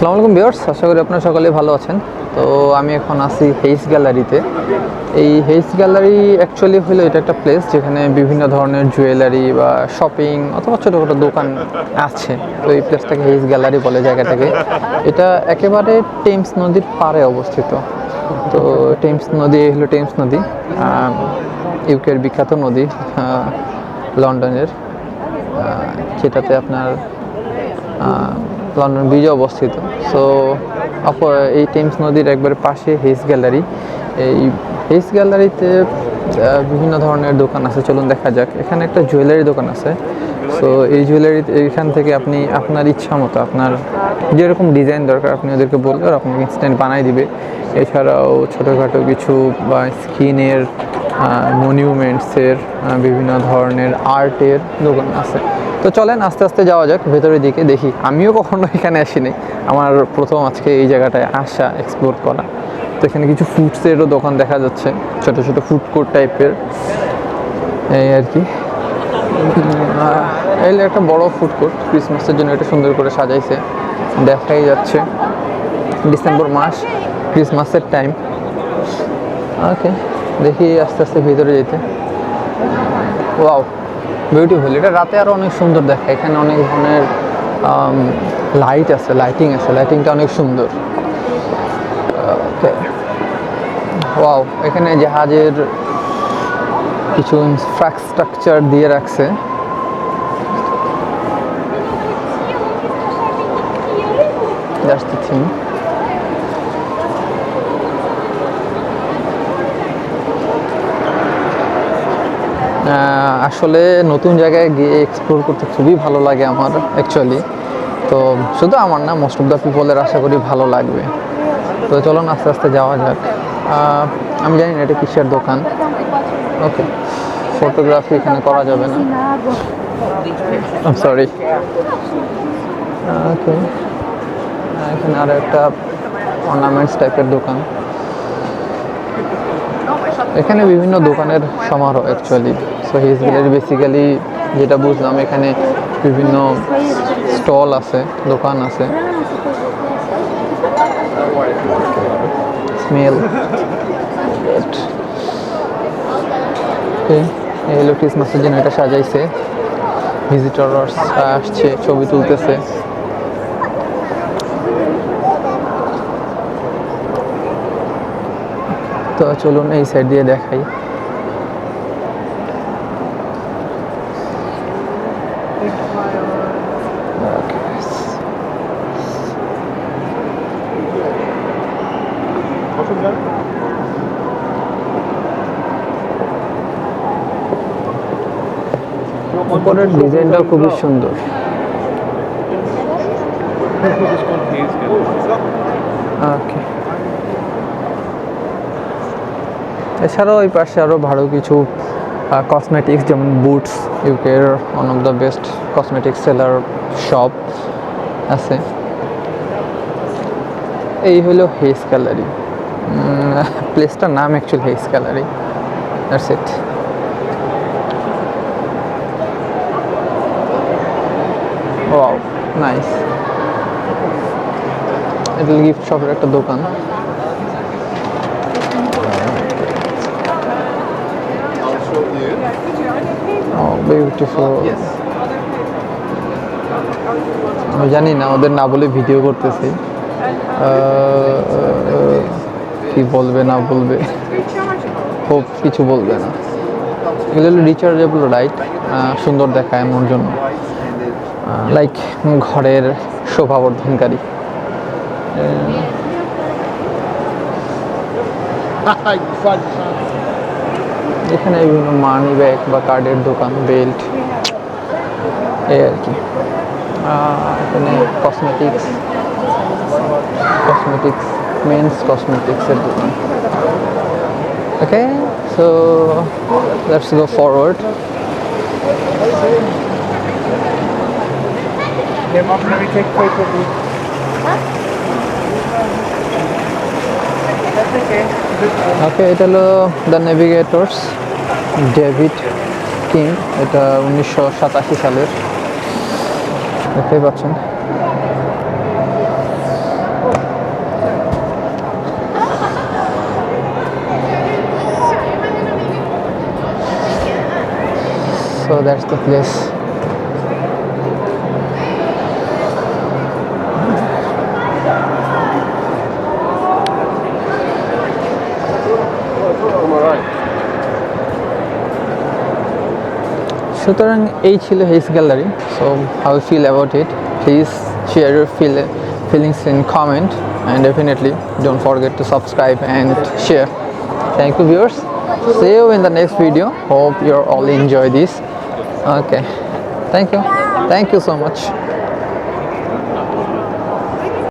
আসসালামু আলাইকুম ভিউয়ার্স, আশা করি আপনারা সকলে ভালো আছেন। তো আমি এখন আছি হেইস গ্যালারিতে। এই হেইস গ্যালারি অ্যাকচুয়ালি হলো এটা একটা প্লেস যেখানে বিভিন্ন ধরনের জুয়েলারি বা শপিং অথবা ছোটোখাটো দোকান আছে। তো এই প্লেসটাকে হেইস গ্যালারি বলে জায়গাটাকে। এটা একেবারে টেমস নদীর পাড়ে অবস্থিত। তো টেমস নদী হলো টেমস নদী, ইউকের বিখ্যাত নদী, লন্ডনের, যেটাতে আপনার লন্ডন ব্রিজে অবস্থিত। সো এই টেমস নদীর একবার পাশে হেইস গ্যালারি। এই হেইস গ্যালারিতে বিভিন্ন ধরনের দোকান আছে, চলুন দেখা যাক। এখানে একটা জুয়েলারি দোকান আছে। সো এই জুয়েলারি এখান থেকে আপনি আপনার ইচ্ছা মতো আপনার যেরকম ডিজাইন দরকার আপনি ওদেরকে বললে আর আপনাকে ইনস্ট্যান্ট বানাই দিবে। এছাড়াও ছোটোখাটো কিছু বা স্কিনের মনিউমেন্টসের বিভিন্ন ধরনের আর্টের দোকান আছে। তো চলেন আস্তে আস্তে যাওয়া যাক ভেতরের দিকে, দেখি। আমিও কখনো এখানে আসিনি, আমার প্রথম আজকে এই জায়গাটায় আসা, এক্সপ্লোর করা। তো এখানে কিছু ফুডসেরও দোকান দেখা যাচ্ছে, ছোটো ছোটো ফুড কোর্ট টাইপের, এই আর কি। এই একটা বড় ফুড কোর্ট, ক্রিসমাসের জন্য এটা সুন্দর করে সাজাইছে, দেখাই যাচ্ছে। ডিসেম্বর মাস, ক্রিসমাসের টাইম। ওকে, দেখি আস্তে আস্তে ভিতরে যেতে। Wow, beautiful. এটা রাতে আরও অনেক সুন্দর দেখায়। এখানে অনেক ধরনের লাইট আছে, লাইটিং আছে, লাইটিংটা অনেক সুন্দর। ওকে, ওয়াও, এখানে জাহাজের কিছু ইনফ্রাস্ট্রাকচার দিয়ে রাখছে। That's the thing. আসলে নতুন জায়গায় গিয়ে এক্সপ্লোর করতে খুবই ভালো লাগে আমার অ্যাকচুয়ালি। তো শুধু আমার না, মোস্ট অফ দ্য পিপলের আশা করি ভালো লাগবে। তো চলুন আস্তে আস্তে যাওয়া যাক। আমি জানি না এটা কিসের দোকান। ওকে, ফটোগ্রাফি এখানে করা যাবে না, সরি। ওকে, এখানে আরও একটা অর্নামেন্টস টাইপের দোকান। এখানে বিভিন্ন দোকানের সমারোহ actually. So Hayes gallery basically যেটা বুঝলাম, এখানে বিভিন্ন স্টল আছে, দোকান আছে। স্মেল এই হলো ক্রিসমাসের জন্য এটা সাজাইছে। ভিজিটরস আসছে, ছবি তুলতেছে। তো চলুন এই সাইড দিয়ে দেখাই। উপরের ডিজাইনটা খুবই সুন্দর। ওকে, এছাড়াও এই পাশে আরও ভালো কিছু কসমেটিক্স, যেমন বুটস, ইউকের one of the best cosmetics seller shop আছে। এই হলো হেইস গ্যালারি, প্লেসটার নাম actually Hayes gallery. That's it. Wow, nice. এটা গিফট শপের একটা দোকান। বিউটিফুল। আমি জানি না, ওদের না বলে ভিডিও করতেছি, কি বলবে না বলবে, খুব কিছু বলবে না। এগুলো হলো রিচার্জেবল লাইট, সুন্দর দেখায় এমন জন্য, লাইক ঘরের শোভাবর্ধনকারী। এখানে বিভিন্ন মানি ব্যাগ বা কার্ডের দোকান, বেল্ট, এই আর কি। এখানে কসমেটিক্স, মেন্স কসমেটিক্সের দোকান। ওকে, সো লেটস গো ফরওয়ার্ড। ওকে, এটা হলো দ্য নেভিগেটরস, ডেভিড কিং। এটা 1987 সালের, দেখতেই পাচ্ছেন। So that's the place. সুতরাং এই ছিল Hayes gallery. So how feel about it, please share your feelings in comment, and definitely don't forget to subscribe and share. Thank you viewers, see you in the next video. Hope you all enjoy this. Okay, thank you so much.